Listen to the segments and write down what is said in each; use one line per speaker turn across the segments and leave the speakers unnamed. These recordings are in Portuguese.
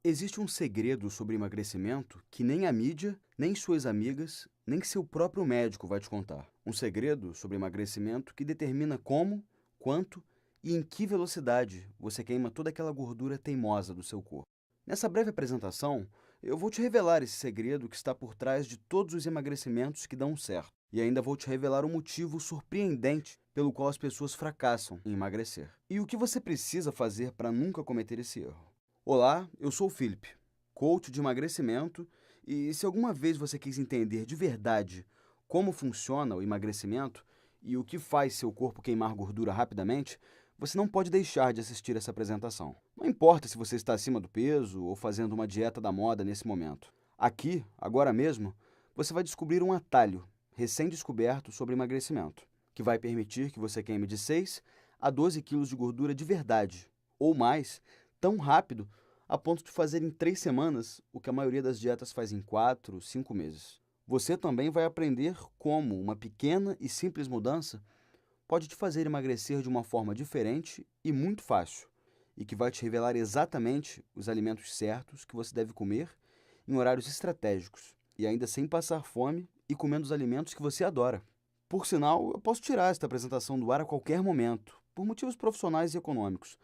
Existe um segredo sobre emagrecimento que nem a mídia, nem suas amigas, nem seu próprio médico vai te contar. Um segredo sobre emagrecimento que determina como, quanto e em que velocidade você queima toda aquela gordura teimosa do seu corpo. Nessa breve apresentação, eu vou te revelar esse segredo que está por trás de todos os emagrecimentos que dão certo. E ainda vou te revelar um motivo surpreendente pelo qual as pessoas fracassam em emagrecer. E o que você precisa fazer para nunca cometer esse erro. Olá, eu sou o Felipe, coach de emagrecimento, e se alguma vez você quis entender de verdade como funciona o emagrecimento e o que faz seu corpo queimar gordura rapidamente, você não pode deixar de assistir essa apresentação. Não importa se você está acima do peso ou fazendo uma dieta da moda nesse momento. Aqui, agora mesmo, você vai descobrir um atalho recém-descoberto sobre emagrecimento, que vai permitir que você queime de 6 a 12 quilos de gordura de verdade, ou mais, tão rápido a ponto de fazer em 3 semanas o que a maioria das dietas faz em 4, 5 meses. Você também vai aprender como uma pequena e simples mudança pode te fazer emagrecer de uma forma diferente e muito fácil, e que vai te revelar exatamente os alimentos certos que você deve comer em horários estratégicos, e ainda sem passar fome e comendo os alimentos que você adora. Por sinal, eu posso tirar esta apresentação do ar a qualquer momento, por motivos profissionais e econômicos.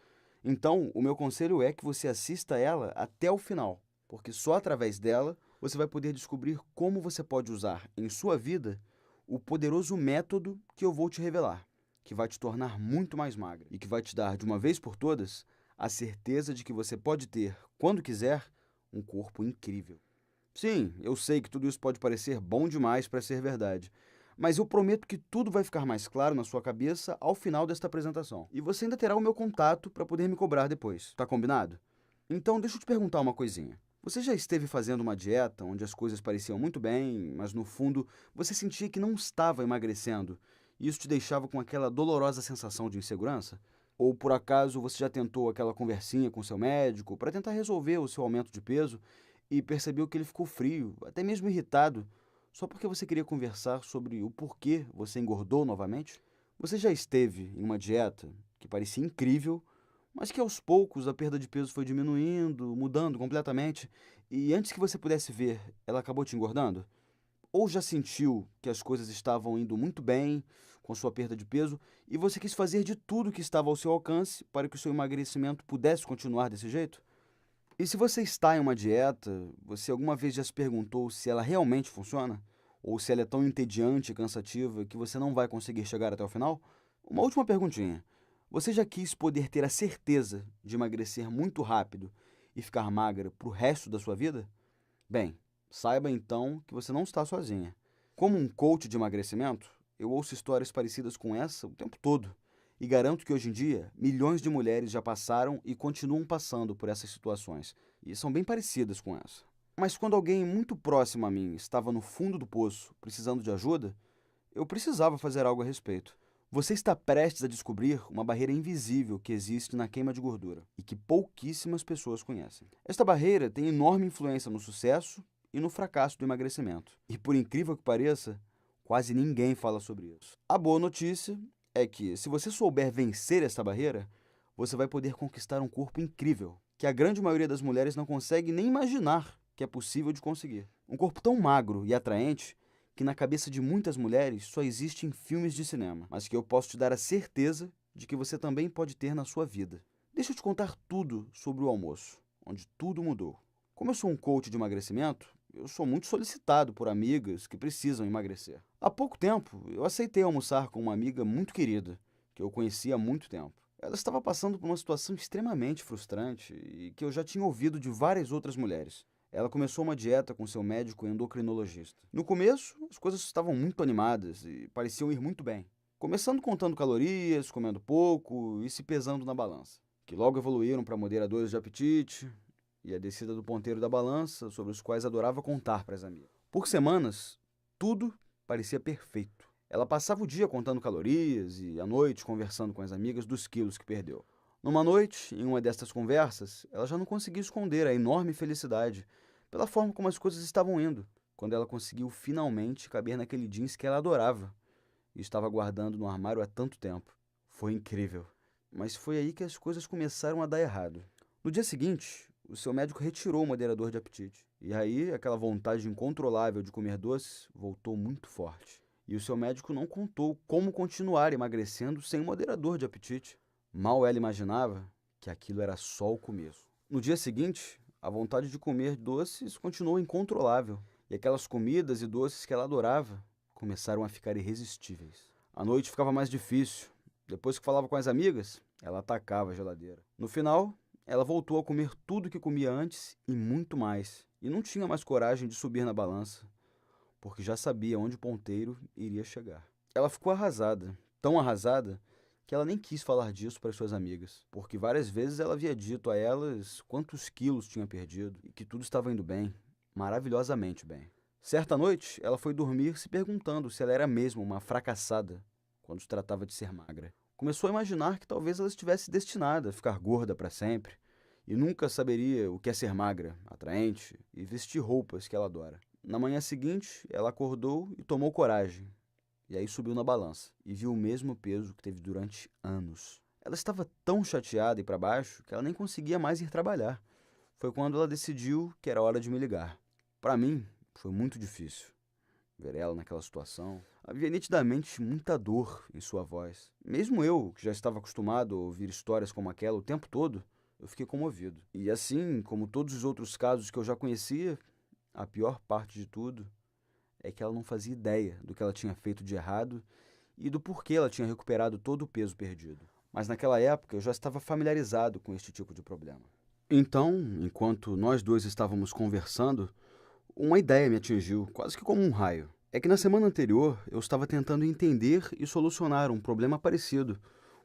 Então, o meu conselho é que você assista ela até o final, porque só através dela você vai poder descobrir como você pode usar em sua vida o poderoso método que eu vou te revelar, que vai te tornar muito mais magra e que vai te dar, de uma vez por todas, a certeza de que você pode ter, quando quiser, um corpo incrível. Sim, eu sei que tudo isso pode parecer bom demais para ser verdade, mas eu prometo que tudo vai ficar mais claro na sua cabeça ao final desta apresentação. E você ainda terá o meu contato para poder me cobrar depois. Tá combinado? Então, deixa eu te perguntar uma coisinha. Você já esteve fazendo uma dieta onde as coisas pareciam muito bem, mas no fundo você sentia que não estava emagrecendo e isso te deixava com aquela dolorosa sensação de insegurança? Ou por acaso você já tentou aquela conversinha com seu médico para tentar resolver o seu aumento de peso e percebeu que ele ficou frio, até mesmo irritado, só porque você queria conversar sobre o porquê você engordou novamente? Você já esteve em uma dieta que parecia incrível, mas que aos poucos a perda de peso foi diminuindo, mudando completamente, e antes que você pudesse ver, ela acabou te engordando? Ou já sentiu que as coisas estavam indo muito bem com sua perda de peso e você quis fazer de tudo que estava ao seu alcance para que o seu emagrecimento pudesse continuar desse jeito? E se você está em uma dieta, você alguma vez já se perguntou se ela realmente funciona? Ou se ela é tão entediante e cansativa que você não vai conseguir chegar até o final? Uma última perguntinha. Você já quis poder ter a certeza de emagrecer muito rápido e ficar magra para o resto da sua vida? Bem, saiba então que você não está sozinha. Como um coach de emagrecimento, eu ouço histórias parecidas com essa o tempo todo. E garanto que hoje em dia, milhões de mulheres já passaram e continuam passando por essas situações. E são bem parecidas com essa. Mas quando alguém muito próximo a mim estava no fundo do poço, precisando de ajuda, eu precisava fazer algo a respeito. Você está prestes a descobrir uma barreira invisível que existe na queima de gordura e que pouquíssimas pessoas conhecem. Esta barreira tem enorme influência no sucesso e no fracasso do emagrecimento. E por incrível que pareça, quase ninguém fala sobre isso. A boa notícia é que, se você souber vencer esta barreira, você vai poder conquistar um corpo incrível, que a grande maioria das mulheres não consegue nem imaginar que é possível de conseguir. Um corpo tão magro e atraente que na cabeça de muitas mulheres só existe em filmes de cinema, mas que eu posso te dar a certeza de que você também pode ter na sua vida. Deixa eu te contar tudo sobre o almoço, onde tudo mudou. Como eu sou um coach de emagrecimento, eu sou muito solicitado por amigas que precisam emagrecer. Há pouco tempo, eu aceitei almoçar com uma amiga muito querida, que eu conhecia há muito tempo. Ela estava passando por uma situação extremamente frustrante e que eu já tinha ouvido de várias outras mulheres. Ela começou uma dieta com seu médico endocrinologista. No começo, as coisas estavam muito animadas e pareciam ir muito bem. Começando contando calorias, comendo pouco e se pesando na balança, que logo evoluíram para moderadores de apetite e a descida do ponteiro da balança, sobre os quais adorava contar para as amigas. Por semanas, tudo parecia perfeito. Ela passava o dia contando calorias e à noite conversando com as amigas dos quilos que perdeu. Numa noite, em uma destas conversas, ela já não conseguia esconder a enorme felicidade pela forma como as coisas estavam indo, quando ela conseguiu finalmente caber naquele jeans que ela adorava e estava guardando no armário há tanto tempo. Foi incrível. Mas foi aí que as coisas começaram a dar errado. No dia seguinte, o seu médico retirou o moderador de apetite. E aí, aquela vontade incontrolável de comer doces voltou muito forte. E o seu médico não contou como continuar emagrecendo sem moderador de apetite. Mal ela imaginava que aquilo era só o começo. No dia seguinte, a vontade de comer doces continuou incontrolável. E aquelas comidas e doces que ela adorava começaram a ficar irresistíveis. A noite ficava mais difícil. Depois que falava com as amigas, ela atacava a geladeira. No final, ela voltou a comer tudo que comia antes e muito mais. E não tinha mais coragem de subir na balança, porque já sabia onde o ponteiro iria chegar. Ela ficou arrasada, tão arrasada, que ela nem quis falar disso para as suas amigas, porque várias vezes ela havia dito a elas quantos quilos tinha perdido e que tudo estava indo bem, maravilhosamente bem. Certa noite, ela foi dormir se perguntando se ela era mesmo uma fracassada quando se tratava de ser magra. Começou a imaginar que talvez ela estivesse destinada a ficar gorda para sempre e nunca saberia o que é ser magra, atraente e vestir roupas que ela adora. Na manhã seguinte, ela acordou e tomou coragem. E aí subiu na balança e viu o mesmo peso que teve durante anos. Ela estava tão chateada e para baixo que ela nem conseguia mais ir trabalhar. Foi quando ela decidiu que era hora de me ligar. Para mim, foi muito difícil ver ela naquela situação. Havia nitidamente muita dor em sua voz. Mesmo eu, que já estava acostumado a ouvir histórias como aquela o tempo todo, eu fiquei comovido. E assim como todos os outros casos que eu já conhecia, a pior parte de tudo é que ela não fazia ideia do que ela tinha feito de errado e do porquê ela tinha recuperado todo o peso perdido. Mas naquela época eu já estava familiarizado com este tipo de problema. Então, enquanto nós dois estávamos conversando, uma ideia me atingiu, quase que como um raio. É que na semana anterior eu estava tentando entender e solucionar um problema parecido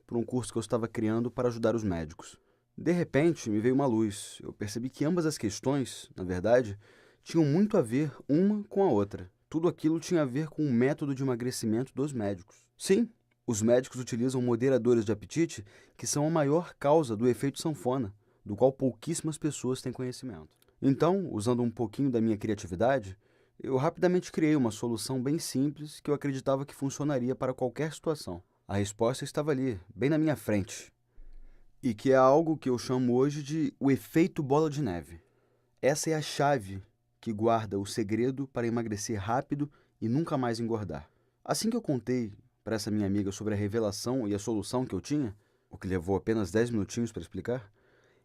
por um curso que eu estava criando para ajudar os médicos. De repente me veio uma luz. Eu percebi que ambas as questões, na verdade, tinham muito a ver uma com a outra. Tudo aquilo tinha a ver com o método de emagrecimento dos médicos. Sim, os médicos utilizam moderadores de apetite que são a maior causa do efeito sanfona, do qual pouquíssimas pessoas têm conhecimento. Então, usando um pouquinho da minha criatividade, eu rapidamente criei uma solução bem simples que eu acreditava que funcionaria para qualquer situação. A resposta estava ali, bem na minha frente, e que é algo que eu chamo hoje de o efeito bola de neve. Essa é a chave que guarda o segredo para emagrecer rápido e nunca mais engordar. Assim que eu contei para essa minha amiga sobre a revelação e a solução que eu tinha, o que levou apenas 10 minutinhos para explicar,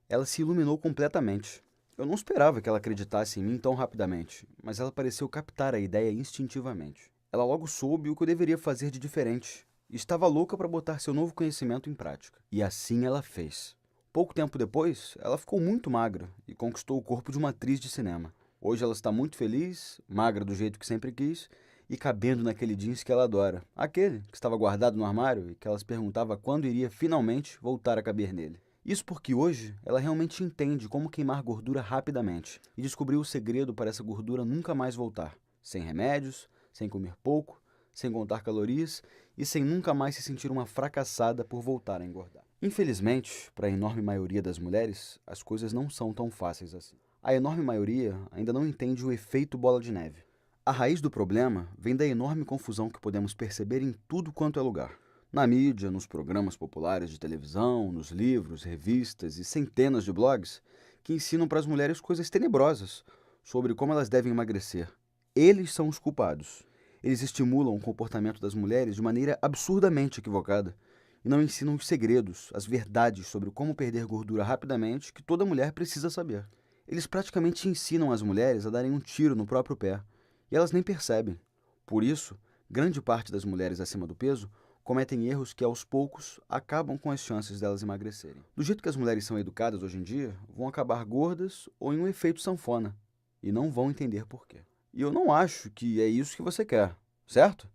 ela se iluminou completamente. Eu não esperava que ela acreditasse em mim tão rapidamente, mas ela pareceu captar a ideia instintivamente. Ela logo soube o que eu deveria fazer de diferente e estava louca para botar seu novo conhecimento em prática. E assim ela fez. Pouco tempo depois, ela ficou muito magra e conquistou o corpo de uma atriz de cinema. Hoje ela está muito feliz, magra do jeito que sempre quis e cabendo naquele jeans que ela adora. Aquele que estava guardado no armário e que ela se perguntava quando iria finalmente voltar a caber nele. Isso porque hoje ela realmente entende como queimar gordura rapidamente e descobriu o segredo para essa gordura nunca mais voltar. Sem remédios, sem comer pouco, sem contar calorias e sem nunca mais se sentir uma fracassada por voltar a engordar. Infelizmente, para a enorme maioria das mulheres, as coisas não são tão fáceis assim. A enorme maioria ainda não entende o efeito bola de neve. A raiz do problema vem da enorme confusão que podemos perceber em tudo quanto é lugar. Na mídia, nos programas populares de televisão, nos livros, revistas e centenas de blogs que ensinam para as mulheres coisas tenebrosas sobre como elas devem emagrecer. Eles são os culpados. Eles estimulam o comportamento das mulheres de maneira absurdamente equivocada e não ensinam os segredos, as verdades sobre como perder gordura rapidamente que toda mulher precisa saber. Eles praticamente ensinam as mulheres a darem um tiro no próprio pé e elas nem percebem. Por isso, grande parte das mulheres acima do peso cometem erros que, aos poucos, acabam com as chances delas emagrecerem. Do jeito que as mulheres são educadas hoje em dia, vão acabar gordas ou em um efeito sanfona, e não vão entender por quê. E eu não acho que é isso que você quer, certo?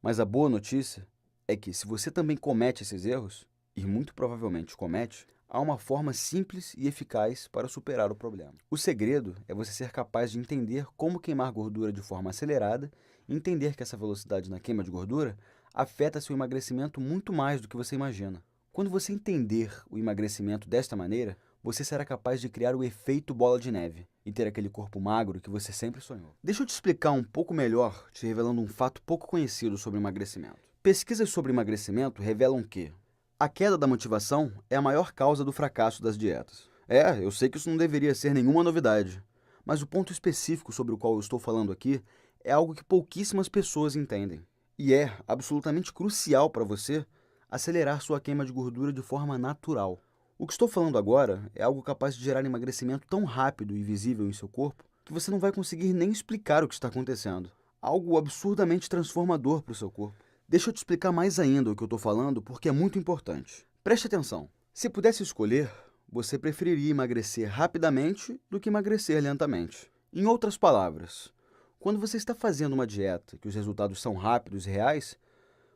Mas a boa notícia é que, se você também comete esses erros, e muito provavelmente comete, há uma forma simples e eficaz para superar o problema. O segredo é você ser capaz de entender como queimar gordura de forma acelerada e entender que essa velocidade na queima de gordura afeta seu emagrecimento muito mais do que você imagina. Quando você entender o emagrecimento desta maneira, você será capaz de criar o efeito bola de neve e ter aquele corpo magro que você sempre sonhou. Deixa eu te explicar um pouco melhor, te revelando um fato pouco conhecido sobre emagrecimento. Pesquisas sobre emagrecimento revelam que a queda da motivação é a maior causa do fracasso das dietas. Eu sei que isso não deveria ser nenhuma novidade, mas o ponto específico sobre o qual eu estou falando aqui é algo que pouquíssimas pessoas entendem. E é absolutamente crucial para você acelerar sua queima de gordura de forma natural. O que estou falando agora é algo capaz de gerar emagrecimento tão rápido e visível em seu corpo que você não vai conseguir nem explicar o que está acontecendo. Algo absurdamente transformador para o seu corpo. Deixa eu te explicar mais ainda o que eu estou falando porque é muito importante. Preste atenção. Se pudesse escolher, você preferiria emagrecer rapidamente do que emagrecer lentamente. Em outras palavras, quando você está fazendo uma dieta que os resultados são rápidos e reais,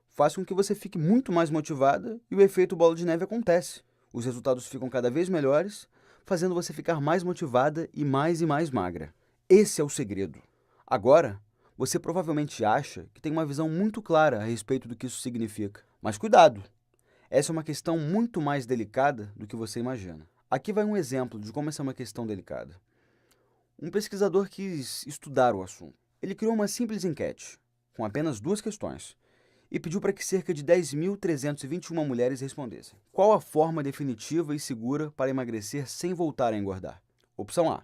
faz com que você fique muito mais motivada e o efeito bola de neve acontece. Os resultados ficam cada vez melhores, fazendo você ficar mais motivada e mais magra. Esse é o segredo. Agora, você provavelmente acha que tem uma visão muito clara a respeito do que isso significa. Mas cuidado! Essa é uma questão muito mais delicada do que você imagina. Aqui vai um exemplo de como essa é uma questão delicada. Um pesquisador quis estudar o assunto. Ele criou uma simples enquete, com apenas 2 questões, e pediu para que cerca de 10.321 mulheres respondessem. Qual a forma definitiva e segura para emagrecer sem voltar a engordar? Opção A.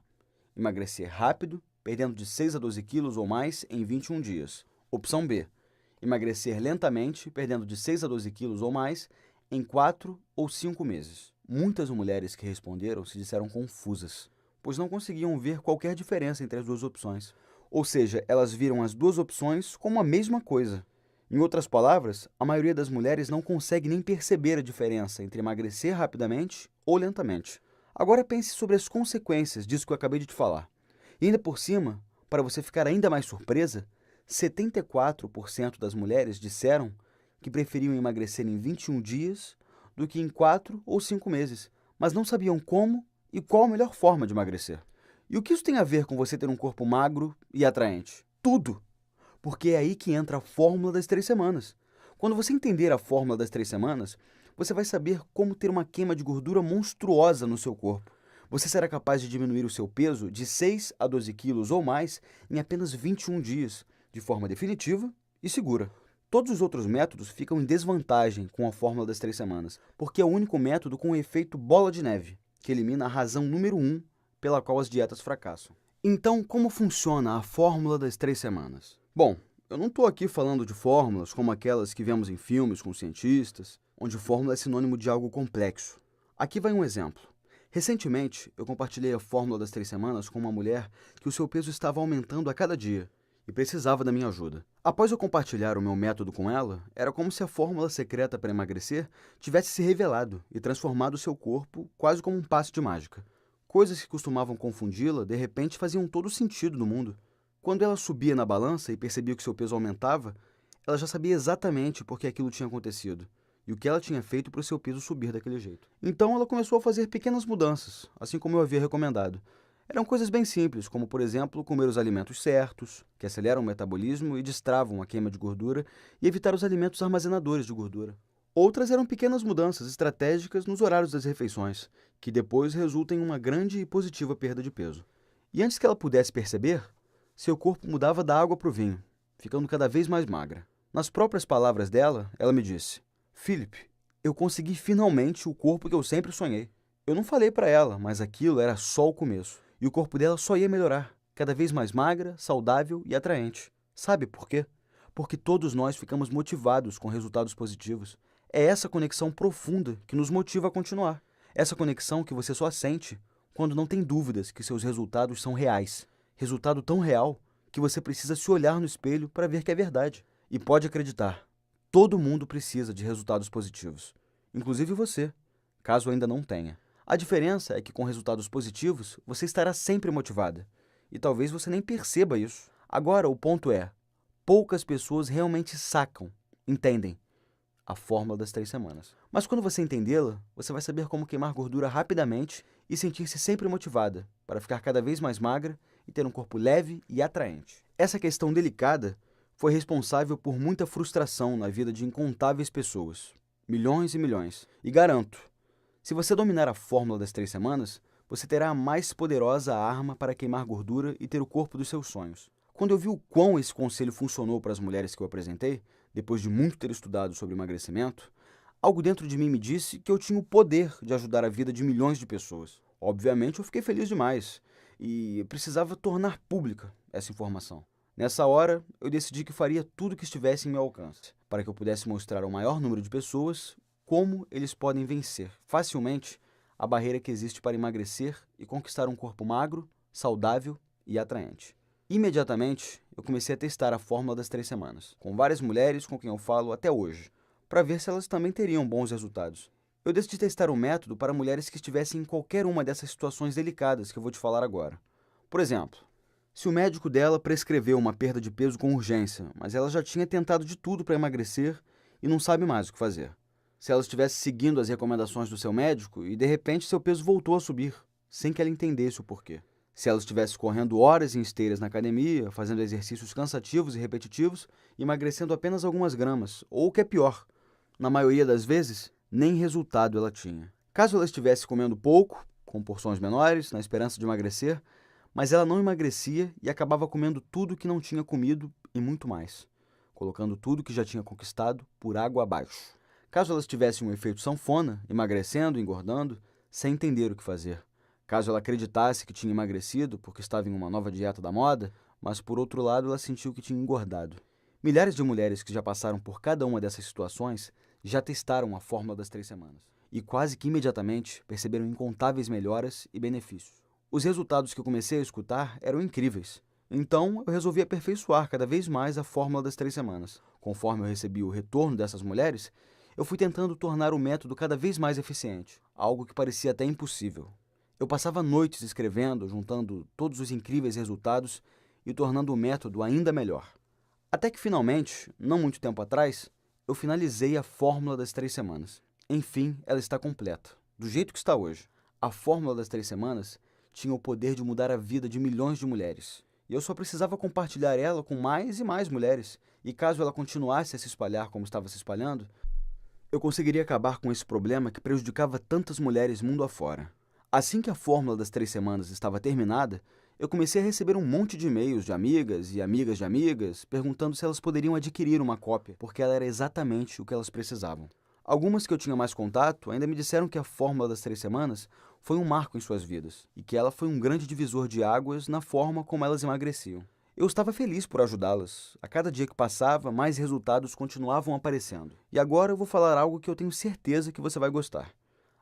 Emagrecer rápido, perdendo de 6 a 12 quilos ou mais em 21 dias. Opção B. Emagrecer lentamente, perdendo de 6 a 12 quilos ou mais em 4 ou 5 meses. Muitas mulheres que responderam se disseram confusas, pois não conseguiam ver qualquer diferença entre as 2 opções. Ou seja, elas viram as 2 opções como a mesma coisa. Em outras palavras, a maioria das mulheres não consegue nem perceber a diferença entre emagrecer rapidamente ou lentamente. Agora pense sobre as consequências disso que eu acabei de te falar. E ainda por cima, para você ficar ainda mais surpresa, 74% das mulheres disseram que preferiam emagrecer em 21 dias do que em 4 ou 5 meses, mas não sabiam como e qual a melhor forma de emagrecer. E o que isso tem a ver com você ter um corpo magro e atraente? Tudo! Porque é aí que entra a fórmula das 3 semanas. Quando você entender a fórmula das 3 semanas, você vai saber como ter uma queima de gordura monstruosa no seu corpo. Você será capaz de diminuir o seu peso de 6 a 12 quilos ou mais em apenas 21 dias, de forma definitiva e segura. Todos os outros métodos ficam em desvantagem com a fórmula das 3 semanas, porque é o único método com o efeito bola de neve, que elimina a razão número 1 pela qual as dietas fracassam. Então, como funciona a fórmula das 3 semanas? Bom, eu não estou aqui falando de fórmulas como aquelas que vemos em filmes com cientistas, onde fórmula é sinônimo de algo complexo. Aqui vai um exemplo. Recentemente, eu compartilhei a fórmula das 3 semanas com uma mulher que o seu peso estava aumentando a cada dia e precisava da minha ajuda. Após eu compartilhar o meu método com ela, era como se a fórmula secreta para emagrecer tivesse se revelado e transformado o seu corpo quase como um passe de mágica. Coisas que costumavam confundi-la, de repente faziam todo o sentido no mundo. Quando ela subia na balança e percebia que seu peso aumentava, ela já sabia exatamente por que aquilo tinha acontecido e o que ela tinha feito para o seu peso subir daquele jeito. Então ela começou a fazer pequenas mudanças, assim como eu havia recomendado. Eram coisas bem simples, como, por exemplo, comer os alimentos certos, que aceleram o metabolismo e destravam a queima de gordura, e evitar os alimentos armazenadores de gordura. Outras eram pequenas mudanças estratégicas nos horários das refeições, que depois resultam em uma grande e positiva perda de peso. E antes que ela pudesse perceber, seu corpo mudava da água para o vinho, ficando cada vez mais magra. Nas próprias palavras dela, ela me disse: Philip, eu consegui finalmente o corpo que eu sempre sonhei. Eu não falei para ela, mas aquilo era só o começo. E o corpo dela só ia melhorar, cada vez mais magra, saudável e atraente. Sabe por quê? Porque todos nós ficamos motivados com resultados positivos. É essa conexão profunda que nos motiva a continuar. Essa conexão que você só sente quando não tem dúvidas que seus resultados são reais. Resultado tão real que você precisa se olhar no espelho para ver que é verdade. E pode acreditar, todo mundo precisa de resultados positivos, inclusive você, caso ainda não tenha. A diferença é que com resultados positivos, você estará sempre motivada. E talvez você nem perceba isso. Agora, o ponto é, poucas pessoas realmente sacam, entendem, a fórmula das 3 semanas. Mas quando você entendê-la, você vai saber como queimar gordura rapidamente e sentir-se sempre motivada para ficar cada vez mais magra e ter um corpo leve e atraente. Essa questão delicada foi responsável por muita frustração na vida de incontáveis pessoas. Milhões e milhões. E garanto, se você dominar a fórmula das 3 semanas, você terá a mais poderosa arma para queimar gordura e ter o corpo dos seus sonhos. Quando eu vi o quão esse conselho funcionou para as mulheres que eu apresentei, depois de muito ter estudado sobre emagrecimento, algo dentro de mim me disse que eu tinha o poder de ajudar a vida de milhões de pessoas. Obviamente, eu fiquei feliz demais e precisava tornar pública essa informação. Nessa hora, eu decidi que faria tudo o que estivesse em meu alcance, para que eu pudesse mostrar ao maior número de pessoas como eles podem vencer facilmente a barreira que existe para emagrecer e conquistar um corpo magro, saudável e atraente. Imediatamente, eu comecei a testar a fórmula das 3 semanas, com várias mulheres com quem eu falo até hoje, para ver se elas também teriam bons resultados. Eu decidi testar o método para mulheres que estivessem em qualquer uma dessas situações delicadas que eu vou te falar agora. Por exemplo, se o médico dela prescreveu uma perda de peso com urgência, mas ela já tinha tentado de tudo para emagrecer e não sabe mais o que fazer. Se ela estivesse seguindo as recomendações do seu médico e de repente seu peso voltou a subir, sem que ela entendesse o porquê. Se ela estivesse correndo horas em esteiras na academia, fazendo exercícios cansativos e repetitivos, emagrecendo apenas algumas gramas, ou o que é pior, na maioria das vezes, nem resultado ela tinha. Caso ela estivesse comendo pouco, com porções menores, na esperança de emagrecer, mas ela não emagrecia e acabava comendo tudo que não tinha comido e muito mais, colocando tudo que já tinha conquistado por água abaixo. Caso ela tivesse um efeito sanfona, emagrecendo, engordando, sem entender o que fazer. Caso ela acreditasse que tinha emagrecido porque estava em uma nova dieta da moda, mas por outro lado ela sentiu que tinha engordado. Milhares de mulheres que já passaram por cada uma dessas situações já testaram a fórmula das 3 semanas e quase que imediatamente perceberam incontáveis melhoras e benefícios. Os resultados que eu comecei a escutar eram incríveis. Então, eu resolvi aperfeiçoar cada vez mais a fórmula das 3 semanas. Conforme eu recebi o retorno dessas mulheres, eu fui tentando tornar o método cada vez mais eficiente, algo que parecia até impossível. Eu passava noites escrevendo, juntando todos os incríveis resultados e tornando o método ainda melhor. Até que finalmente, não muito tempo atrás, eu finalizei a fórmula das 3 semanas. Enfim, ela está completa, do jeito que está hoje. A fórmula das 3 semanas tinha o poder de mudar a vida de milhões de mulheres. E eu só precisava compartilhar ela com mais e mais mulheres. E caso ela continuasse a se espalhar como estava se espalhando, eu conseguiria acabar com esse problema que prejudicava tantas mulheres mundo afora. Assim que a fórmula das 3 semanas estava terminada, eu comecei a receber um monte de e-mails de amigas e amigas de amigas perguntando se elas poderiam adquirir uma cópia, porque ela era exatamente o que elas precisavam. Algumas que eu tinha mais contato ainda me disseram que a fórmula das 3 semanas foi um marco em suas vidas e que ela foi um grande divisor de águas na forma como elas emagreciam. Eu estava feliz por ajudá-las. A cada dia que passava, mais resultados continuavam aparecendo. E agora eu vou falar algo que eu tenho certeza que você vai gostar.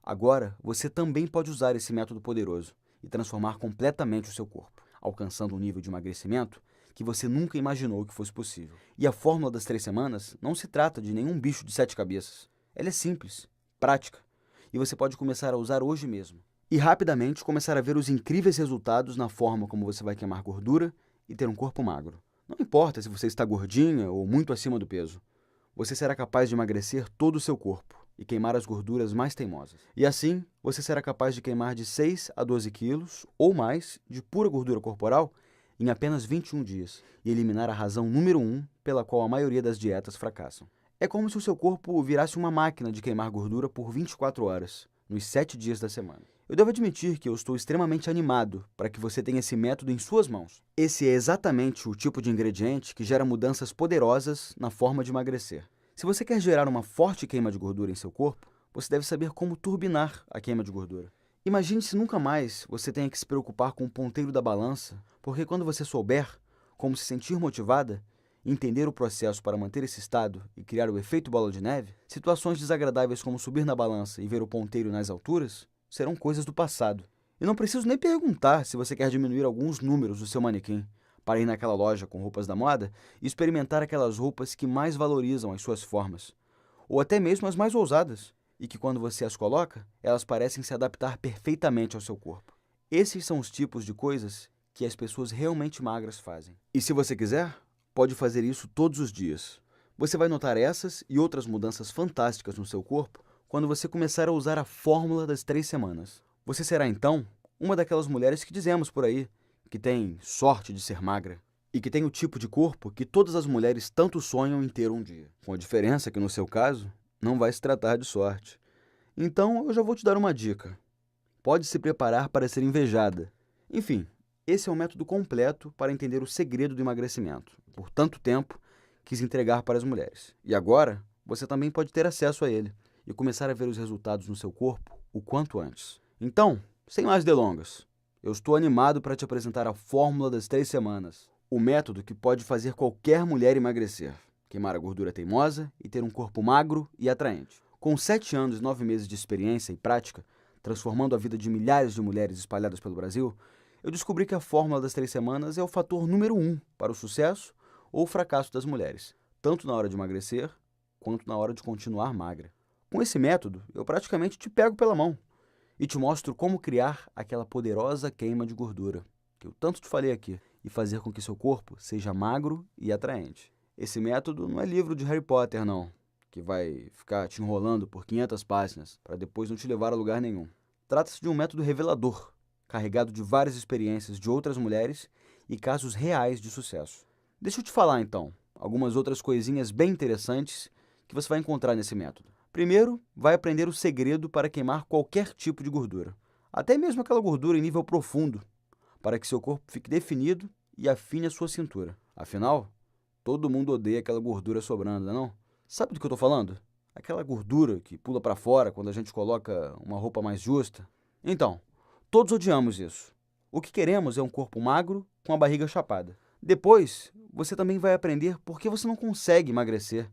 Agora, você também pode usar esse método poderoso e transformar completamente o seu corpo, alcançando um nível de emagrecimento que você nunca imaginou que fosse possível. E a fórmula das 3 semanas não se trata de nenhum bicho de 7 cabeças. Ela é simples, prática, e você pode começar a usar hoje mesmo. E rapidamente começar a ver os incríveis resultados na forma como você vai queimar gordura e ter um corpo magro. Não importa se você está gordinha ou muito acima do peso. Você será capaz de emagrecer todo o seu corpo e queimar as gorduras mais teimosas. E assim, você será capaz de queimar de 6 a 12 quilos ou mais de pura gordura corporal em apenas 21 dias e eliminar a razão número 1 pela qual a maioria das dietas fracassam. É como se o seu corpo virasse uma máquina de queimar gordura por 24 horas, nos 7 dias da semana. Eu devo admitir que eu estou extremamente animado para que você tenha esse método em suas mãos. Esse é exatamente o tipo de ingrediente que gera mudanças poderosas na forma de emagrecer. Se você quer gerar uma forte queima de gordura em seu corpo, você deve saber como turbinar a queima de gordura. Imagine se nunca mais você tenha que se preocupar com o ponteiro da balança, porque quando você souber como se sentir motivada, entender o processo para manter esse estado e criar o efeito bola de neve, situações desagradáveis como subir na balança e ver o ponteiro nas alturas serão coisas do passado. E não preciso nem perguntar se você quer diminuir alguns números do seu manequim, para ir naquela loja com roupas da moda e experimentar aquelas roupas que mais valorizam as suas formas, ou até mesmo as mais ousadas, e que quando você as coloca, elas parecem se adaptar perfeitamente ao seu corpo. Esses são os tipos de coisas que as pessoas realmente magras fazem. E se você quiser, pode fazer isso todos os dias. Você vai notar essas e outras mudanças fantásticas no seu corpo quando você começar a usar a fórmula das 3 semanas. Você será, então, uma daquelas mulheres que dizemos por aí, que tem sorte de ser magra e que tem o tipo de corpo que todas as mulheres tanto sonham em ter um dia. Com a diferença que, no seu caso, não vai se tratar de sorte. Então, eu já vou te dar uma dica. Pode se preparar para ser invejada. Enfim, esse é o método completo para entender o segredo do emagrecimento. Por tanto tempo, quis entregar para as mulheres. E agora, você também pode ter acesso a ele e começar a ver os resultados no seu corpo o quanto antes. Então, sem mais delongas, eu estou animado para te apresentar a fórmula das 3 semanas. O método que pode fazer qualquer mulher emagrecer, queimar a gordura teimosa e ter um corpo magro e atraente. Com 7 anos e 9 meses de experiência e prática, transformando a vida de milhares de mulheres espalhadas pelo Brasil, eu descobri que a fórmula das 3 semanas é o fator número 1 para o sucesso ou o fracasso das mulheres, tanto na hora de emagrecer quanto na hora de continuar magra. Com esse método, eu praticamente te pego pela mão e te mostro como criar aquela poderosa queima de gordura, que eu tanto te falei aqui, e fazer com que seu corpo seja magro e atraente. Esse método não é livro de Harry Potter, não, que vai ficar te enrolando por 500 páginas para depois não te levar a lugar nenhum. Trata-se de um método revelador, carregado de várias experiências de outras mulheres e casos reais de sucesso. Deixa eu te falar, então, algumas outras coisinhas bem interessantes que você vai encontrar nesse método. Primeiro, vai aprender o segredo para queimar qualquer tipo de gordura, até mesmo aquela gordura em nível profundo, para que seu corpo fique definido e afine a sua cintura. Afinal, todo mundo odeia aquela gordura sobrando, não? Sabe do que eu estou falando? Aquela gordura que pula para fora quando a gente coloca uma roupa mais justa. Então, todos odiamos isso. O que queremos é um corpo magro com a barriga chapada. Depois, você também vai aprender por que você não consegue emagrecer,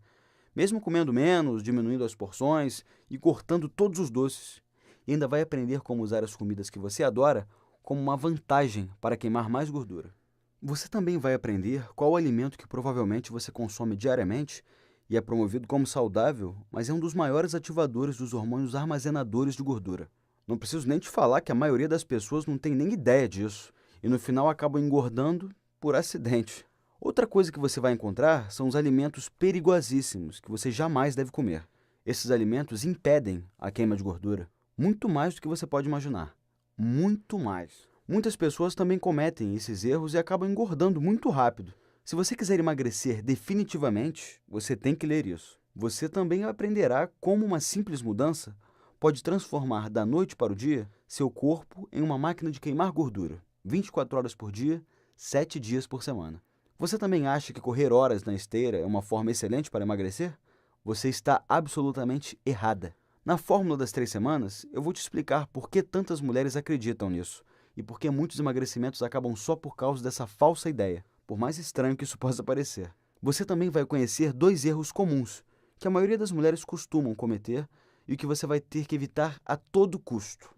mesmo comendo menos, diminuindo as porções e cortando todos os doces. E ainda vai aprender como usar as comidas que você adora como uma vantagem para queimar mais gordura. Você também vai aprender qual alimento que provavelmente você consome diariamente e é promovido como saudável, mas é um dos maiores ativadores dos hormônios armazenadores de gordura. Não preciso nem te falar que a maioria das pessoas não tem nem ideia disso e no final acabam engordando por acidente. Outra coisa que você vai encontrar são os alimentos perigosíssimos que você jamais deve comer. Esses alimentos impedem a queima de gordura, muito mais do que você pode imaginar. Muito mais. Muitas pessoas também cometem esses erros e acabam engordando muito rápido. Se você quiser emagrecer definitivamente, você tem que ler isso. Você também aprenderá como uma simples mudança pode transformar da noite para o dia seu corpo em uma máquina de queimar gordura, 24 horas por dia, 7 dias por semana. Você também acha que correr horas na esteira é uma forma excelente para emagrecer? Você está absolutamente errada. Na fórmula das 3 semanas, eu vou te explicar por que tantas mulheres acreditam nisso e por que muitos emagrecimentos acabam só por causa dessa falsa ideia, por mais estranho que isso possa parecer. Você também vai conhecer 2 erros comuns que a maioria das mulheres costumam cometer e que você vai ter que evitar a todo custo.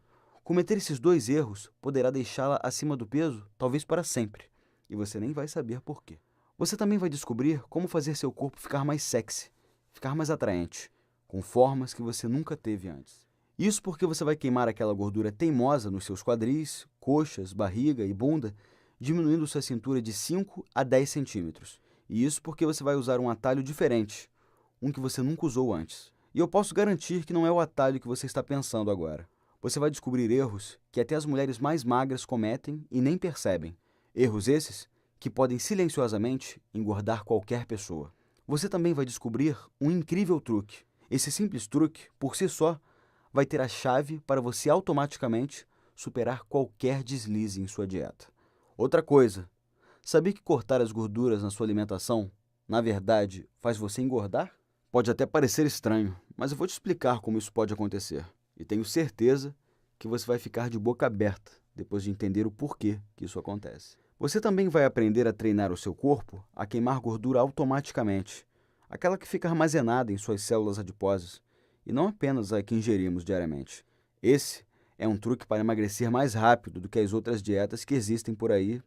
Cometer esses 2 erros poderá deixá-la acima do peso, talvez para sempre, e você nem vai saber por quê. Você também vai descobrir como fazer seu corpo ficar mais sexy, ficar mais atraente, com formas que você nunca teve antes. Isso porque você vai queimar aquela gordura teimosa nos seus quadris, coxas, barriga e bunda, diminuindo sua cintura de 5 a 10 centímetros. E isso porque você vai usar um atalho diferente, um que você nunca usou antes. E eu posso garantir que não é o atalho que você está pensando agora. Você vai descobrir erros que até as mulheres mais magras cometem e nem percebem. Erros esses que podem silenciosamente engordar qualquer pessoa. Você também vai descobrir um incrível truque. Esse simples truque, por si só, vai ter a chave para você automaticamente superar qualquer deslize em sua dieta. Outra coisa, sabia que cortar as gorduras na sua alimentação, na verdade, faz você engordar? Pode até parecer estranho, mas eu vou te explicar como isso pode acontecer. E tenho certeza que você vai ficar de boca aberta depois de entender o porquê que isso acontece. Você também vai aprender a treinar o seu corpo a queimar gordura automaticamente, aquela que fica armazenada em suas células adiposas, e não apenas a que ingerimos diariamente. Esse é um truque para emagrecer mais rápido do que as outras dietas que existem por aí,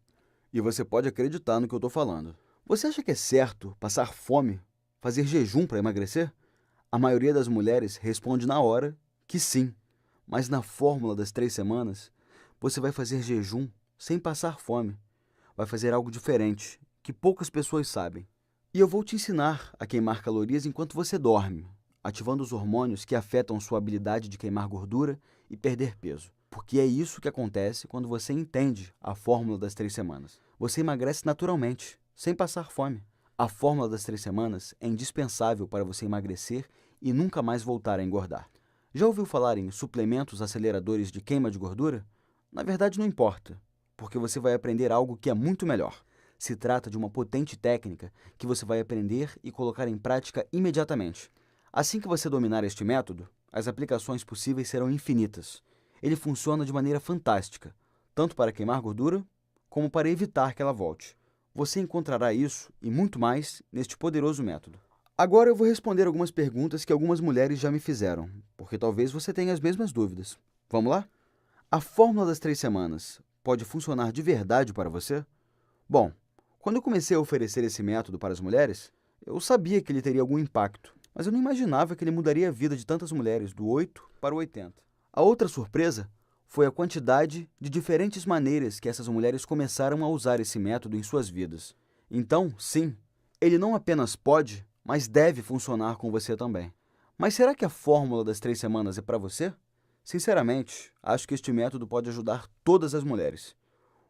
e você pode acreditar no que eu estou falando. Você acha que é certo passar fome, fazer jejum para emagrecer? A maioria das mulheres responde na hora que sim, mas na fórmula das 3 semanas, você vai fazer jejum sem passar fome. Vai fazer algo diferente, que poucas pessoas sabem. E eu vou te ensinar a queimar calorias enquanto você dorme, ativando os hormônios que afetam sua habilidade de queimar gordura e perder peso. Porque é isso que acontece quando você entende a fórmula das 3 semanas. Você emagrece naturalmente, sem passar fome. A fórmula das 3 semanas é indispensável para você emagrecer e nunca mais voltar a engordar. Já ouviu falar em suplementos aceleradores de queima de gordura? Na verdade, não importa, porque você vai aprender algo que é muito melhor. Se trata de uma potente técnica que você vai aprender e colocar em prática imediatamente. Assim que você dominar este método, as aplicações possíveis serão infinitas. Ele funciona de maneira fantástica, tanto para queimar gordura, como para evitar que ela volte. Você encontrará isso e muito mais neste poderoso método. Agora eu vou responder algumas perguntas que algumas mulheres já me fizeram, porque talvez você tenha as mesmas dúvidas. Vamos lá? A fórmula das 3 semanas pode funcionar de verdade para você? Bom, quando eu comecei a oferecer esse método para as mulheres, eu sabia que ele teria algum impacto, mas eu não imaginava que ele mudaria a vida de tantas mulheres, do 8 para o 80. A outra surpresa foi a quantidade de diferentes maneiras que essas mulheres começaram a usar esse método em suas vidas. Então, sim, ele não apenas pode, mas deve funcionar com você também. Mas será que a fórmula das 3 semanas é para você? Sinceramente, acho que este método pode ajudar todas as mulheres.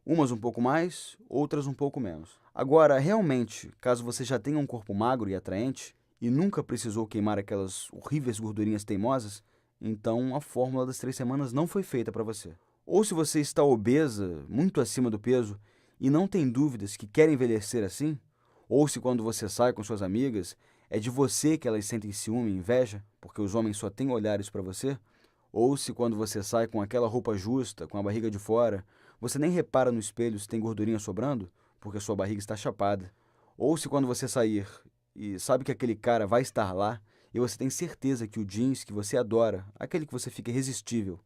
Umas um pouco mais, outras um pouco menos. Agora, realmente, caso você já tenha um corpo magro e atraente e nunca precisou queimar aquelas horríveis gordurinhas teimosas, então a fórmula das 3 semanas não foi feita para você. Ou se você está obesa, muito acima do peso, e não tem dúvidas que quer envelhecer assim, ou se quando você sai com suas amigas, é de você que elas sentem ciúme e inveja, porque os homens só têm olhares para você, ou se quando você sai com aquela roupa justa, com a barriga de fora, você nem repara no espelho se tem gordurinha sobrando, porque sua barriga está chapada. Ou se quando você sair e sabe que aquele cara vai estar lá, e você tem certeza que o jeans que você adora, aquele que você fica irresistível,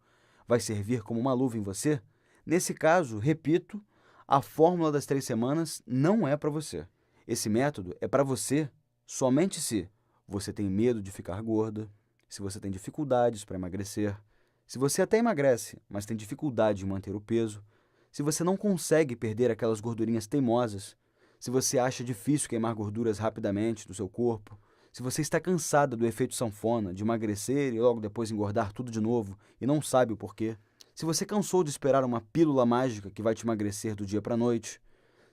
vai servir como uma luva em você, nesse caso, repito, a fórmula das 3 semanas não é para você. Esse método é para você somente se você tem medo de ficar gorda, se você tem dificuldades para emagrecer, se você até emagrece, mas tem dificuldade em manter o peso, se você não consegue perder aquelas gordurinhas teimosas, se você acha difícil queimar gorduras rapidamente do seu corpo, se você está cansada do efeito sanfona, de emagrecer e logo depois engordar tudo de novo e não sabe o porquê, se você cansou de esperar uma pílula mágica que vai te emagrecer do dia para a noite,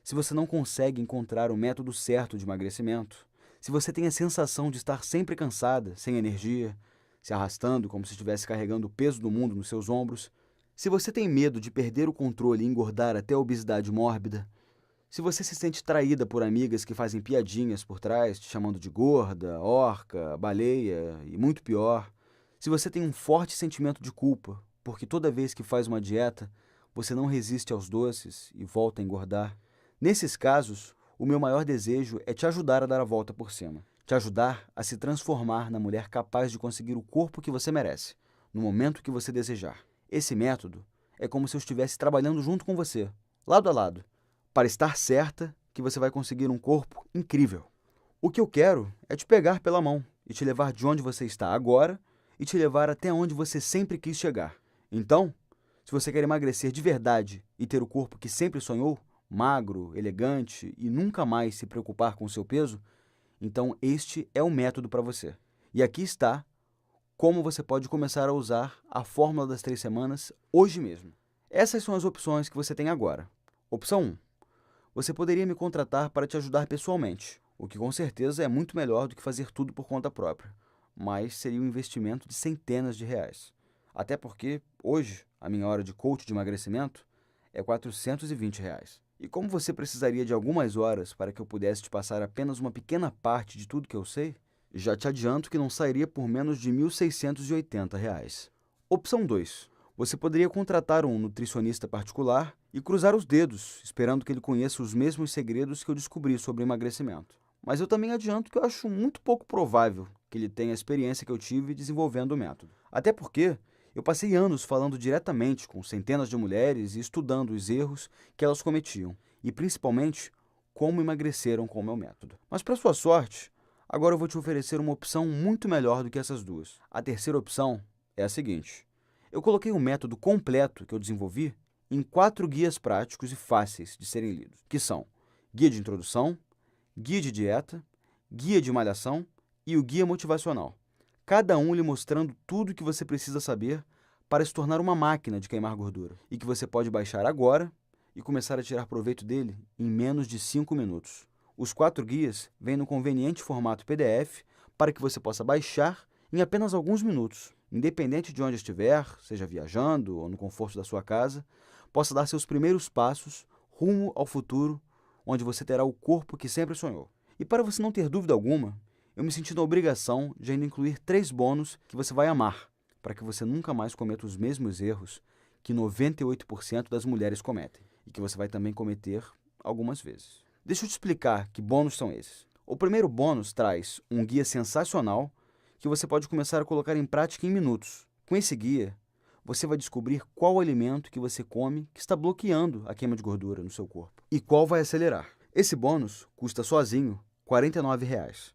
se você não consegue encontrar o método certo de emagrecimento, se você tem a sensação de estar sempre cansada, sem energia, se arrastando como se estivesse carregando o peso do mundo nos seus ombros, se você tem medo de perder o controle e engordar até a obesidade mórbida, se você se sente traída por amigas que fazem piadinhas por trás, te chamando de gorda, orca, baleia e muito pior, se você tem um forte sentimento de culpa, porque toda vez que faz uma dieta, você não resiste aos doces e volta a engordar, nesses casos, o meu maior desejo é te ajudar a dar a volta por cima. Te ajudar a se transformar na mulher capaz de conseguir o corpo que você merece, no momento que você desejar. Esse método é como se eu estivesse trabalhando junto com você, lado a lado, para estar certa que você vai conseguir um corpo incrível. O que eu quero é te pegar pela mão e te levar de onde você está agora e te levar até onde você sempre quis chegar. Então, se você quer emagrecer de verdade e ter o corpo que sempre sonhou, magro, elegante e nunca mais se preocupar com o seu peso, então este é o método para você. E aqui está como você pode começar a usar a fórmula das 3 semanas hoje mesmo. Essas são as opções que você tem agora. Opção 1. Você poderia me contratar para te ajudar pessoalmente, o que com certeza é muito melhor do que fazer tudo por conta própria, mas seria um investimento de centenas de reais. Até porque, hoje, a minha hora de coach de emagrecimento é R$ 420. E como você precisaria de algumas horas para que eu pudesse te passar apenas uma pequena parte de tudo que eu sei, já te adianto que não sairia por menos de R$ 1.680. Opção 2. Você poderia contratar um nutricionista particular e cruzar os dedos, esperando que ele conheça os mesmos segredos que eu descobri sobre emagrecimento. Mas eu também adianto que eu acho muito pouco provável que ele tenha a experiência que eu tive desenvolvendo o método. Até porque eu passei anos falando diretamente com centenas de mulheres e estudando os erros que elas cometiam, e principalmente como emagreceram com o meu método. Mas para sua sorte, agora eu vou te oferecer uma opção muito melhor do que essas duas. A terceira opção é a seguinte. Eu coloquei um método completo que eu desenvolvi em 4 guias práticos e fáceis de serem lidos, que são guia de introdução, guia de dieta, guia de malhação e o guia motivacional. Cada um lhe mostrando tudo o que você precisa saber para se tornar uma máquina de queimar gordura e que você pode baixar agora e começar a tirar proveito dele em menos de 5 minutos. Os 4 guias vêm no conveniente formato PDF para que você possa baixar em apenas alguns minutos. Independente de onde estiver, seja viajando ou no conforto da sua casa, possa dar seus primeiros passos rumo ao futuro, onde você terá o corpo que sempre sonhou. E para você não ter dúvida alguma, eu me senti na obrigação de ainda incluir 3 bônus que você vai amar, para que você nunca mais cometa os mesmos erros que 98% das mulheres cometem e que você vai também cometer algumas vezes. Deixa eu te explicar que bônus são esses. O primeiro bônus traz um guia sensacional que você pode começar a colocar em prática em minutos. Com esse guia, você vai descobrir qual alimento que você come que está bloqueando a queima de gordura no seu corpo e qual vai acelerar. Esse bônus custa sozinho R$ 49,00,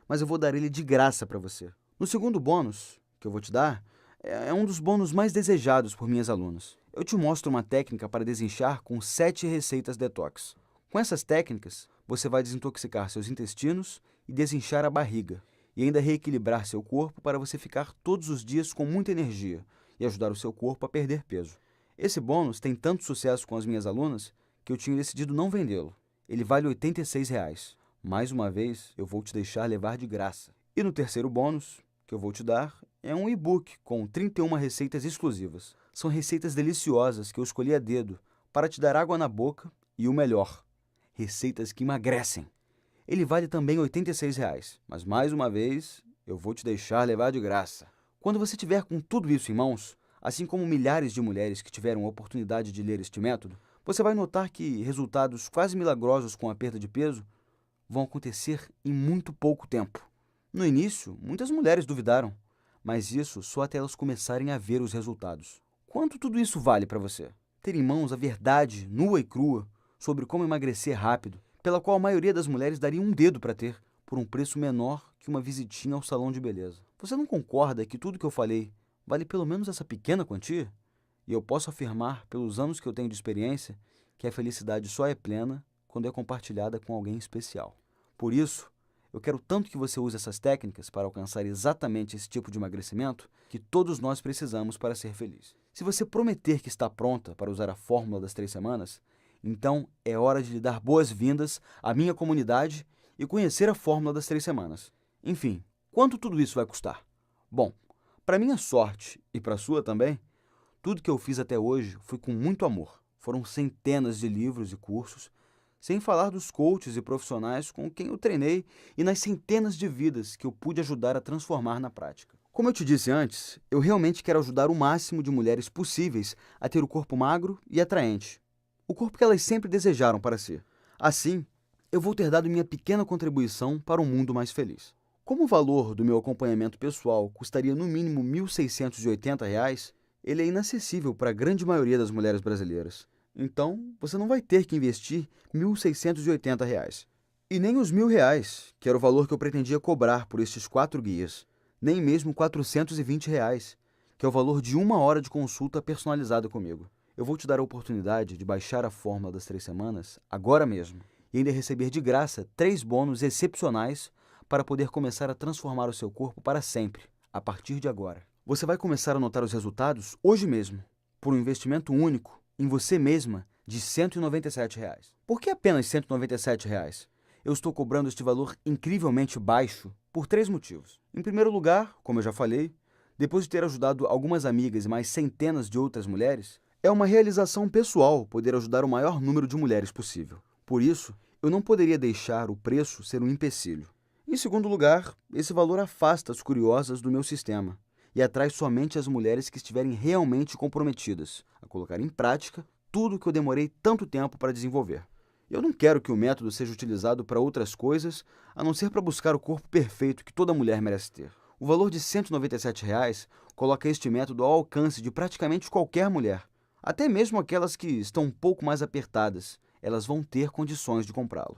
mas eu vou dar ele de graça para você. No segundo bônus que eu vou te dar, é um dos bônus mais desejados por minhas alunas. Eu te mostro uma técnica para desinchar com 7 receitas detox. Com essas técnicas, você vai desintoxicar seus intestinos e desinchar a barriga, e ainda reequilibrar seu corpo para você ficar todos os dias com muita energia e ajudar o seu corpo a perder peso. Esse bônus tem tanto sucesso com as minhas alunas que eu tinha decidido não vendê-lo. Ele vale R$ 86,00. Mais uma vez, eu vou te deixar levar de graça. E no terceiro bônus que eu vou te dar é um e-book com 31 receitas exclusivas. São receitas deliciosas que eu escolhi a dedo para te dar água na boca e o melhor, receitas que emagrecem. Ele vale também R$ 86,00, mas mais uma vez eu vou te deixar levar de graça. Quando você tiver com tudo isso em mãos, assim como milhares de mulheres que tiveram a oportunidade de ler este método, você vai notar que resultados quase milagrosos com a perda de peso vão acontecer em muito pouco tempo. No início, muitas mulheres duvidaram, mas isso só até elas começarem a ver os resultados. Quanto tudo isso vale para você? Ter em mãos a verdade nua e crua sobre como emagrecer rápido, pela qual a maioria das mulheres daria um dedo para ter, por um preço menor que uma visitinha ao salão de beleza. Você não concorda que tudo que eu falei vale pelo menos essa pequena quantia? E eu posso afirmar, pelos anos que eu tenho de experiência, que a felicidade só é plena quando é compartilhada com alguém especial. Por isso, eu quero tanto que você use essas técnicas para alcançar exatamente esse tipo de emagrecimento que todos nós precisamos para ser feliz. Se você prometer que está pronta para usar a fórmula das 3 semanas, então é hora de lhe dar boas-vindas à minha comunidade e conhecer a fórmula das 3 semanas. Enfim, quanto tudo isso vai custar? Bom, para minha sorte e para a sua também, tudo que eu fiz até hoje foi com muito amor. Foram centenas de livros e cursos, sem falar dos coaches e profissionais com quem eu treinei e nas centenas de vidas que eu pude ajudar a transformar na prática. Como eu te disse antes, eu realmente quero ajudar o máximo de mulheres possíveis a ter o corpo magro e atraente, o corpo que elas sempre desejaram para si. Assim, eu vou ter dado minha pequena contribuição para um mundo mais feliz. Como o valor do meu acompanhamento pessoal custaria no mínimo R$ 1.680, ele é inacessível para a grande maioria das mulheres brasileiras. Então, você não vai ter que investir R$ 1.680. E nem os R$ 1.000, que era o valor que eu pretendia cobrar por estes 4 guias. Nem mesmo R$ 420, que é o valor de 1 hora de consulta personalizada comigo. Eu vou te dar a oportunidade de baixar a fórmula das 3 semanas agora mesmo e ainda receber de graça 3 bônus excepcionais para poder começar a transformar o seu corpo para sempre, a partir de agora. Você vai começar a notar os resultados hoje mesmo, por um investimento único em você mesma de R$ 197. Por que apenas R$ 197? Eu estou cobrando este valor incrivelmente baixo por 3 motivos. Em primeiro lugar, como eu já falei, depois de ter ajudado algumas amigas e mais centenas de outras mulheres, é uma realização pessoal poder ajudar o maior número de mulheres possível. Por isso, eu não poderia deixar o preço ser um empecilho. Em segundo lugar, esse valor afasta as curiosas do meu sistema e atrai somente as mulheres que estiverem realmente comprometidas a colocar em prática tudo o que eu demorei tanto tempo para desenvolver. Eu não quero que o método seja utilizado para outras coisas, a não ser para buscar o corpo perfeito que toda mulher merece ter. O valor de R$ 197 coloca este método ao alcance de praticamente qualquer mulher. Até mesmo aquelas que estão um pouco mais apertadas, elas vão ter condições de comprá-lo.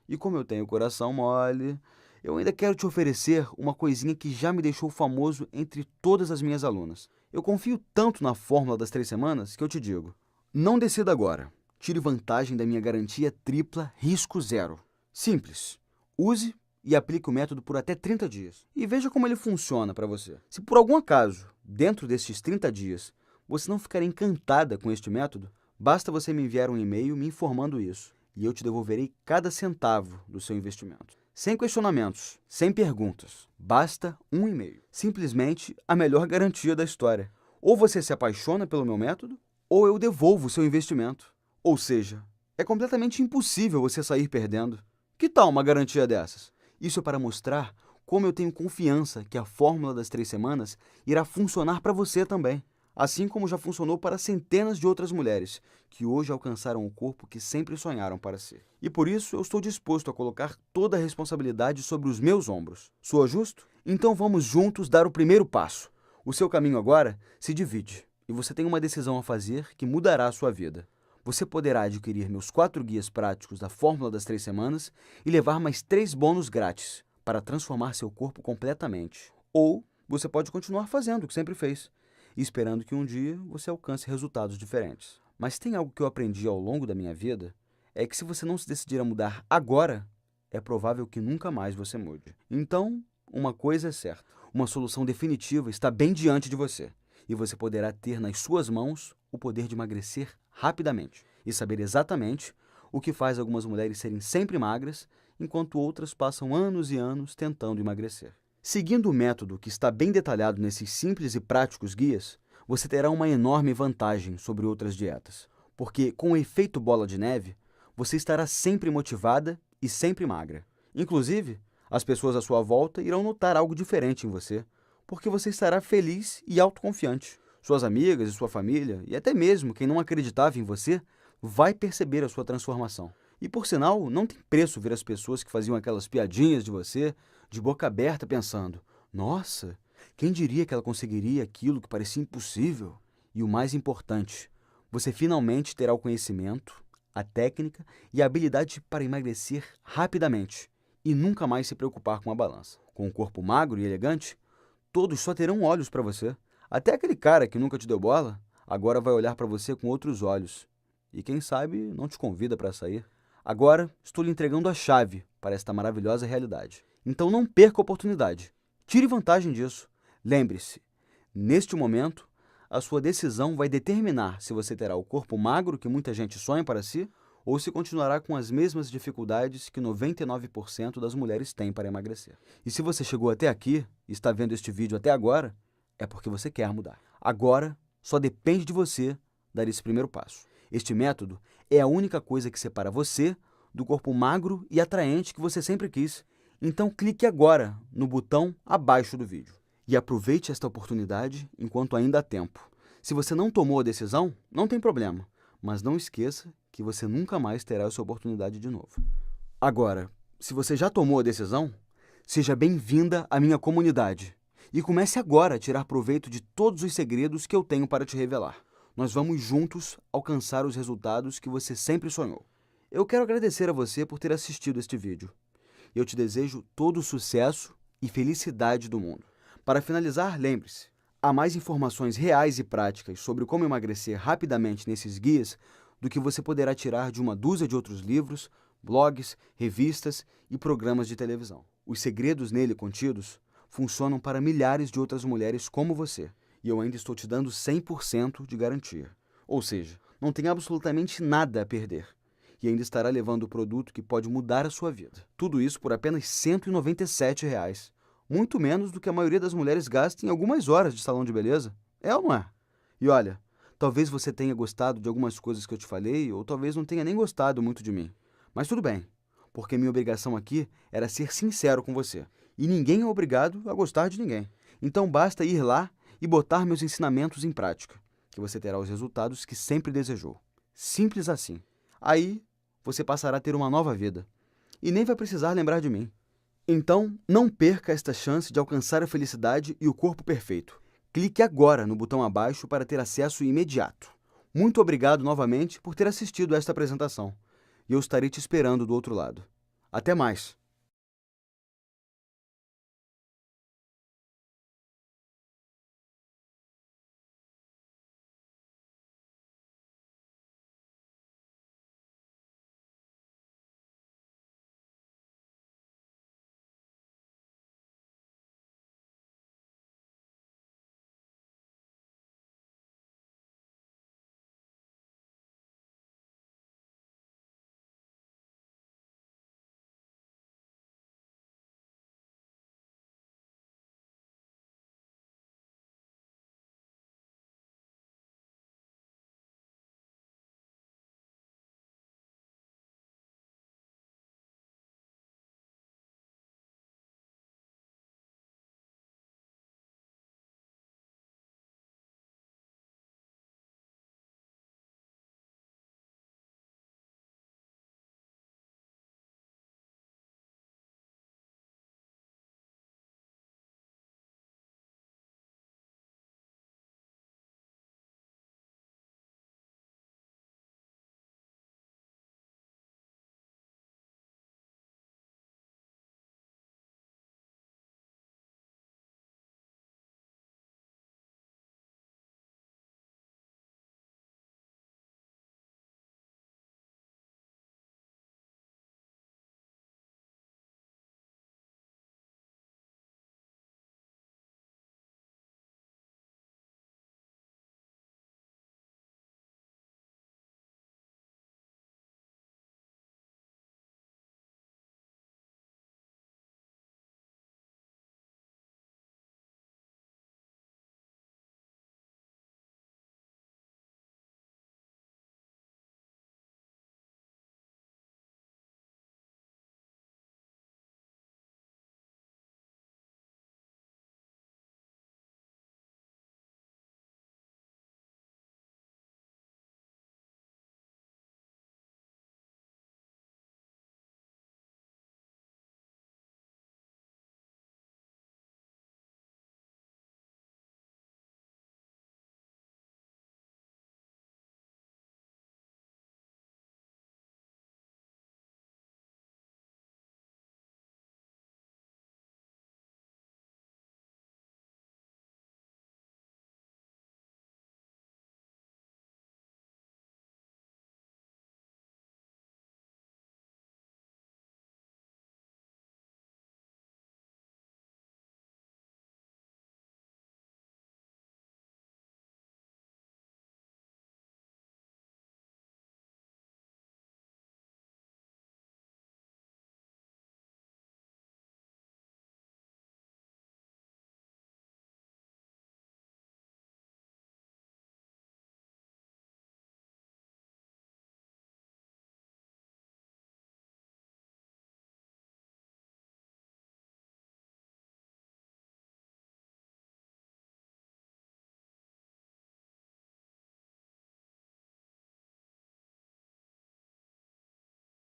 E como eu tenho o coração mole, eu ainda quero te oferecer uma coisinha que já me deixou famoso entre todas as minhas alunas. Eu confio tanto na fórmula das 3 semanas que eu te digo, não decida agora. Tire vantagem da minha garantia tripla risco zero. Simples. Use e aplique o método por até 30 dias. E veja como ele funciona para você. Se por algum acaso, dentro destes 30 dias, você não ficar encantada com este método, basta você me enviar um e-mail me informando isso. E eu te devolverei cada centavo do seu investimento. Sem questionamentos, sem perguntas. Basta um e-mail. Simplesmente a melhor garantia da história. Ou você se apaixona pelo meu método, ou eu devolvo o seu investimento. Ou seja, é completamente impossível você sair perdendo. Que tal uma garantia dessas? Isso é para mostrar como eu tenho confiança que a fórmula das 3 semanas irá funcionar para você também. Assim como já funcionou para centenas de outras mulheres, que hoje alcançaram o corpo que sempre sonharam para ser. E por isso eu estou disposto a colocar toda a responsabilidade sobre os meus ombros. Soa justo? Então vamos juntos dar o primeiro passo. O seu caminho agora se divide, e você tem uma decisão a fazer que mudará a sua vida. Você poderá adquirir meus 4 guias práticos da fórmula das 3 semanas e levar mais 3 bônus grátis para transformar seu corpo completamente. Ou você pode continuar fazendo o que sempre fez, e esperando que um dia você alcance resultados diferentes. Mas tem algo que eu aprendi ao longo da minha vida, é que se você não se decidir a mudar agora, é provável que nunca mais você mude. Então, uma coisa é certa, uma solução definitiva está bem diante de você, e você poderá ter nas suas mãos o poder de emagrecer rapidamente, e saber exatamente o que faz algumas mulheres serem sempre magras, enquanto outras passam anos e anos tentando emagrecer. Seguindo o método que está bem detalhado nesses simples e práticos guias, você terá uma enorme vantagem sobre outras dietas, porque com o efeito bola de neve, você estará sempre motivada e sempre magra. Inclusive, as pessoas à sua volta irão notar algo diferente em você, porque você estará feliz e autoconfiante. Suas amigas e sua família, e até mesmo quem não acreditava em você, vai perceber a sua transformação. E por sinal, não tem preço ver as pessoas que faziam aquelas piadinhas de você, de boca aberta, pensando: nossa, quem diria que ela conseguiria aquilo que parecia impossível? E o mais importante, você finalmente terá o conhecimento, a técnica e a habilidade para emagrecer rapidamente e nunca mais se preocupar com a balança. Com um corpo magro e elegante, todos só terão olhos para você. Até aquele cara que nunca te deu bola, agora vai olhar para você com outros olhos. E quem sabe não te convida para sair. Agora, estou lhe entregando a chave para esta maravilhosa realidade. Então não perca a oportunidade. Tire vantagem disso. Lembre-se, neste momento, a sua decisão vai determinar se você terá o corpo magro que muita gente sonha para si ou se continuará com as mesmas dificuldades que 99% das mulheres têm para emagrecer. E se você chegou até aqui e está vendo este vídeo até agora, é porque você quer mudar. Agora, só depende de você dar esse primeiro passo. Este método é a única coisa que separa você do corpo magro e atraente que você sempre quis. Então clique agora no botão abaixo do vídeo. E aproveite esta oportunidade enquanto ainda há tempo. Se você não tomou a decisão, não tem problema. Mas não esqueça que você nunca mais terá essa oportunidade de novo. Agora, se você já tomou a decisão, seja bem-vinda à minha comunidade. E comece agora a tirar proveito de todos os segredos que eu tenho para te revelar. Nós vamos juntos alcançar os resultados que você sempre sonhou. Eu quero agradecer a você por ter assistido este vídeo. Eu te desejo todo o sucesso e felicidade do mundo. Para finalizar, lembre-se, há mais informações reais e práticas sobre como emagrecer rapidamente nesses guias do que você poderá tirar de uma dúzia de outros livros, blogs, revistas e programas de televisão. Os segredos nele contidos funcionam para milhares de outras mulheres como você. E eu ainda estou te dando 100% de garantia. Ou seja, não tem absolutamente nada a perder. E ainda estará levando o produto que pode mudar a sua vida. Tudo isso por apenas R$ 197. Muito menos do que a maioria das mulheres gasta em algumas horas de salão de beleza. É ou não é? E olha, talvez você tenha gostado de algumas coisas que eu te falei, ou talvez não tenha nem gostado muito de mim. Mas tudo bem, porque minha obrigação aqui era ser sincero com você. E ninguém é obrigado a gostar de ninguém. Então basta ir lá e botar meus ensinamentos em prática, que você terá os resultados que sempre desejou. Simples assim. Aí, você passará a ter uma nova vida. E nem vai precisar lembrar de mim. Então, não perca esta chance de alcançar a felicidade e o corpo perfeito. Clique agora no botão abaixo para ter acesso imediato. Muito obrigado novamente por ter assistido a esta apresentação. E eu estarei te esperando do outro lado. Até mais!